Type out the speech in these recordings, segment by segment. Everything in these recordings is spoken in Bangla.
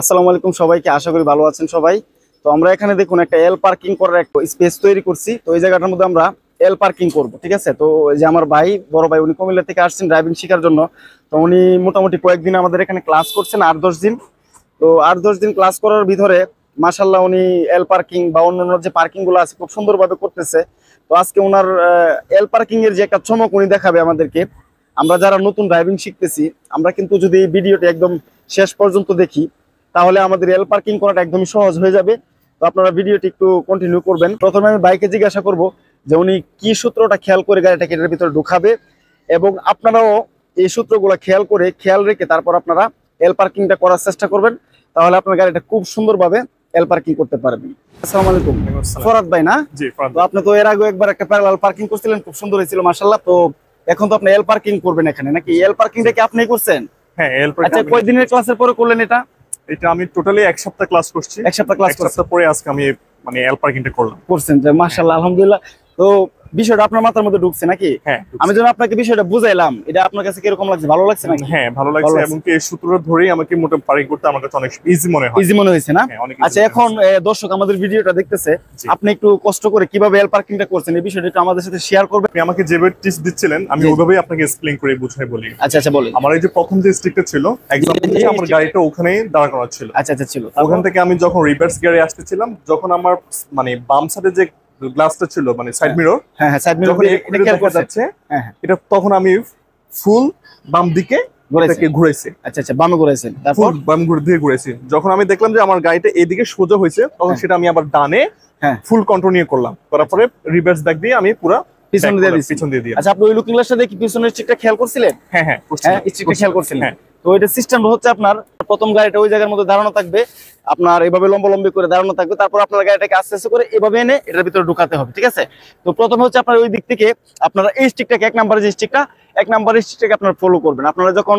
আসসালামু আলাইকুম সবাইকে, আশা করি ভালো আছেন সবাই। তো আমরা এখানে দেখুন একটা এল পার্কিং করার একটা স্পেস তৈরি করছি। তো এই জায়গাটার মধ্যে আমরা এল পার্কিং করব, ঠিক আছে। তো এই যে আমার ভাই, বড় ভাই, উনি কুমিল্লা থেকে আসছেন ড্রাইভিং শেখার জন্য। তো উনি মোটামুটি কয়েকদিন আমাদের এখানে ক্লাস করছেন, 8-10 দিন। তো 8-10 দিন ক্লাস করার ভিতরে মাশাল্লাহ উনি এল পার্কিং বা অন্যান্য যে পার্কিং গুলো আছে খুব সুন্দরভাবে করতেছে। তো আজকে ওনার এল পার্কিং এর যে একটা চমক উনি দেখাবে আমাদেরকে। আমরা যারা নতুন ড্রাইভিং শিখতেছি, আমরা কিন্তু যদি এই ভিডিওটা একদম শেষ পর্যন্ত দেখি তাহলে আমাদের এল পার্কিং করাটা একদমই সহজ হয়ে যাবে। তো আপনারা ভিডিওটি একটু কন্টিনিউ করবেন। প্রথমে আমি বাইকে জিজ্ঞাসা করব যে উনি কি সূত্রটা খেয়াল করে গাড়িটাকে এটার ভিতরে ঢুকাবে, এবং আপনারাও এই সূত্রগুলো খেয়াল রেখে তারপর আপনারা এল পার্কিংটা করার চেষ্টা করবেন। তাহলে আপনার গাড়িটা খুব সুন্দরভাবে এল পার্কিং করতে পারবেন। আসসালামু আলাইকুম, ফরাদ ভাই না? জি ফরাদ। তো আপনি তো এর আগে একবার একটা প্যারালাল পার্কিং করছিলেন, খুব সুন্দর হয়েছিল মাশাআল্লাহ। তো এখন তো আপনি এল পার্কিং করবেন এখানে, নাকি এল পার্কিংটা কি আপনিই করছেন? হ্যাঁ, এল পার্কিং। আচ্ছা, কয়দিনের ক্লাসের পরে করলেন এটা? এটা আমি টোটালি এক সপ্তাহ ক্লাস করছি। এক সপ্তাহ ক্লাস পরে আজকে আমি মানে এল পার্কিংটা করছেন। মাশাআল্লাহ, আলহামদুলিল্লাহ। তো বিষয়টা আপনার মাথার মধ্যে ঢুকছে নাকি? হ্যাঁ, আমি যখন আপনাকে বিষয়টা বুঝাইলাম, এটা আপনার কাছে কিরকম লাগছে? ভালো লাগছে নাকি? হ্যাঁ, ভালো লাগছে। এবং এই সূত্র ধরেই আমাকে মোটা পার্কিং করতে আমার কাছে অনেক ইজি মনে হয়। ইজি মনে হয়েছে না? হ্যাঁ, অনেক আচ্ছা, এখন দর্শক আমাদের ভিডিওটা দেখতেছে, আপনি একটু কষ্ট করে কিভাবে এল পার্কিংটা করছেন এই বিষয়টা একটু আমাদের সাথে শেয়ার করবেন। আপনি আমাকে যেভাবে টিপস দিচ্ছিলেন আমি ওইভাবেই আপনাকে এক্সপ্লেইন করে বুঝাই বলি। আচ্ছা আচ্ছা, বলেন। আমার এই যে প্রথম যে স্টিকটা ছিল, এক্সাম্পল যে আমার গাড়িটা ওখানেই দাঁড় করা ছিল। আচ্ছা আচ্ছা, ছিল। ওখান থেকে আমি যখন রিভার্স গিয়ারে আসতেছিলাম, যখন আমার মানে বাম সাইডে যে গ্লাসটা ছিল, মানে সাইড মিরর, হ্যাঁ হ্যাঁ, সাইড মিরর যখন এটা খেয়াল করতে যাচ্ছে। হ্যাঁ হ্যাঁ, এটা তখন আমি ফুল বাম দিকে ঘুরাইছি। আচ্ছা আচ্ছা, বামে ঘুরাইছেন, তারপর বাম দিকে ঘুরাইছি। যখন আমি দেখলাম যে আমার গাড়িটা এইদিকে সোজা হয়েছে, তখন সেটা আমি আবার ডানে ফুল কন্ট্রোল নিয়ে করলাম। করার পরে রিভার্স ব্যাক দিয়ে আমি পুরো পিছন দিয়ে দিই। আচ্ছা, আপনি ওই লুকিং গ্লাসটা দেখি পিছনের স্টিকটা খেয়াল করছিলেন? হ্যাঁ হ্যাঁ, স্টিকটা খেয়াল করছিলেন। তো এটা সিস্টেমটা হচ্ছে, আপনার প্রথম গাড়িটা ওই জায়গার মধ্যে দাঁড়ানো থাকবে, আপনার এইভাবে লম্বলম্বি করে দাঁড়ানো থাকবে। তারপর আপনার গাড়িটাকে আস্তে আস্তে করে এভাবে এনে এটার ভিতরে ঢুকাতে হবে, ঠিক আছে। তো প্রথমে হচ্ছে আপনার ওই দিক থেকে আপনারা এই স্টিকটাকে, এক নাম্বারের স্টিকটাকে আপনারা ফলো করবেন। আপনারা যখন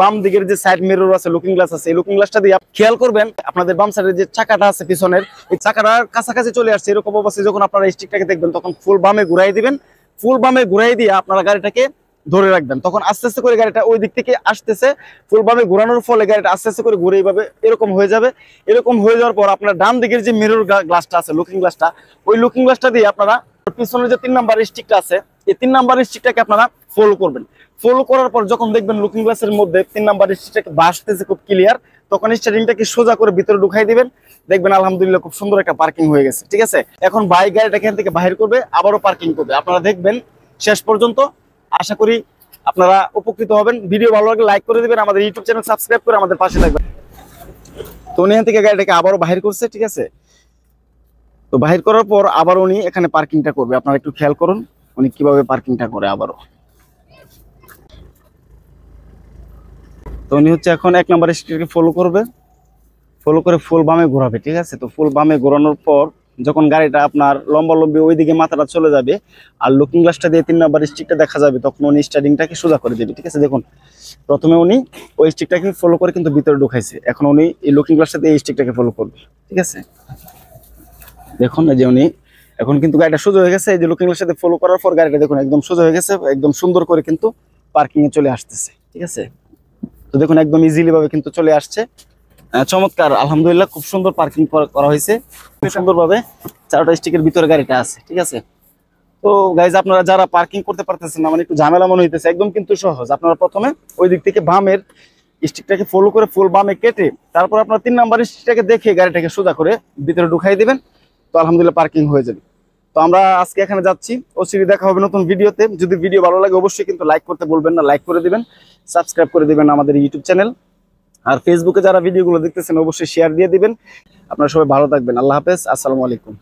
বাম দিকের যে সাইড মিরর আছে, লুকিং গ্লাস আছে, এই লুকিং গ্লাসটা দিয়ে খেয়াল করবেন আপনাদের বাম সাইডের যে চাকাটা আছে পিছনের, এই চাকাটার কাছাকাছি চলে আসছে এরকম অবস্থায় যখন আপনারা এই স্টিকটাকে দেখবেন, তখন ফুল বামে ঘুরাই দিবেন। ফুল বামে ঘুরাই দিয়ে আপনারা গাড়িটাকে ধরে রাখবেন। তখন আস্তে আস্তে করে গাড়িটা ওই দিক থেকে আসতেছে, ফুল বামে ঘোরানোর ফলে গাড়িটা আস্তে আস্তে করে ঘুরে এইভাবে এরকম হয়ে যাবে। এরকম হয়ে যাওয়ার পর আপনার ডান দিকের যে মিরর গ্লাসটা আছে, লুকিং গ্লাসটা, ওই লুকিং গ্লাসটা দিয়ে আপনারা পিছনের যে 3 নাম্বার স্টিকটা আছে, এই 3 নাম্বার স্টিকটাকে আপনারা ফলো করবেন। ফলো করার পর যখন দেখবেন লুকিং গ্লাসের মধ্যে 3 নাম্বার স্টিকটাকে ভাসতেছে খুব ক্লিয়ার, তখন স্টারিংটাকে সোজা করে ভিতরে ঢুকাই দিবেন। দেখবেন আলহামদুলিল্লাহ খুব সুন্দর একটা পার্কিং হয়ে গেছে, ঠিক আছে। এখন বাইক গাড়িটা এখান থেকে বাহির করবে, আবারও পার্কিং করবে। আপনারা দেখবেন শেষ পর্যন্ত, আশা করি আপনারা উপকৃত হবেন। ভিডিও ভালো লাগলে লাইক করে দিবেন, আমাদের ইউটিউব চ্যানেল সাবস্ক্রাইব করে আমাদের পাশে থাকবেন। তো উনি এখান থেকে গাড়িটাকে আবারও বাহির করছে, ঠিক আছে। তো বাহির করার পর আবার উনি এখানে পার্কিংটা করবে। আপনারা একটু খেয়াল করুন উনি কিভাবে পার্কিংটা করে আবারও। তো উনি হচ্ছে এখন 1 নাম্বার স্ট্রিটকে ফলো করে ফুল বামে ঘোরাবে, ঠিক আছে। তো ফুল বামে ঘোরানোর পর যখন গাড়িটা আপনার লম্বি ওইদিকে মাথাটা চলে যাবে আর লুকিং গ্লাসটা দিয়ে 3 নাম্বার স্টিকটা দেখা যাবে, তখন উনি স্টার্টিংটাকে সোজা করে দেবে, ঠিক আছে। দেখুন প্রথমে উনি ওই স্টিকটাকে ফলো করে কিন্তু ভিতরে ঢুকাইছে, এখন উনি এই লুকিং গ্লাসটা দিয়ে এই স্টিকটাকে ফলো করবে, ঠিক আছে। দেখুন এই যে উনি এখন কিন্তু গাড়িটা সোজা হয়ে গেছে। এই যে লুকিং গ্লাসের সাথে ফলো করার পর গাড়িটা দেখুন একদম সোজা হয়ে গেছে, একদম সুন্দর করে কিন্তু পার্কিং এ চলে আসতেছে, ঠিক আছে। তো দেখুন একদম ইজিলি ভাবে কিন্তু চলে আসছে। চমৎকার, আলহামদুলিল্লাহ, খুব সুন্দর পার্কিং করা হয়েছে, খুব সুন্দরভাবে 4টা স্টিকের ভিতরে গাড়িটা আছে, ঠিক আছে। তো গাইজ, আপনারা যারা পার্কিং করতে পারতেছেন না, মানে একটু ঝামেলা মনে হইতেছে, একদম কিন্তু সহজ। আপনারা প্রথমে ওই দিক থেকে বামের স্টিকটাকে ফলো করে ফুল বামে কেটে তারপর আপনার 3 নাম্বার স্টিকটাকে দেখে গাড়িটাকে সোজা করে ভিতরে ঢুকাই দিবেন। তো আলহামদুলিল্লাহ পার্কিং হয়ে যাবে। তো আমরা আজকে এখানে যাচ্ছি, অচিরে দেখা হবে নতুন ভিডিওতে। যদি ভিডিও ভালো লাগে অবশ্যই কিন্তু লাইক করতে বলবেন না, লাইক করে দিবেন, সাবস্ক্রাইব করে দিবেন আমাদের ইউটিউব চ্যানেল। আর ফেসবুকে যারা ভিডিওগুলো দেখতেছেন অবশ্যই শেয়ার দিয়ে দিবেন। আপনারা সবাই ভালো থাকবেন। আল্লাহ হাফেজ, আসসালামু আলাইকুম।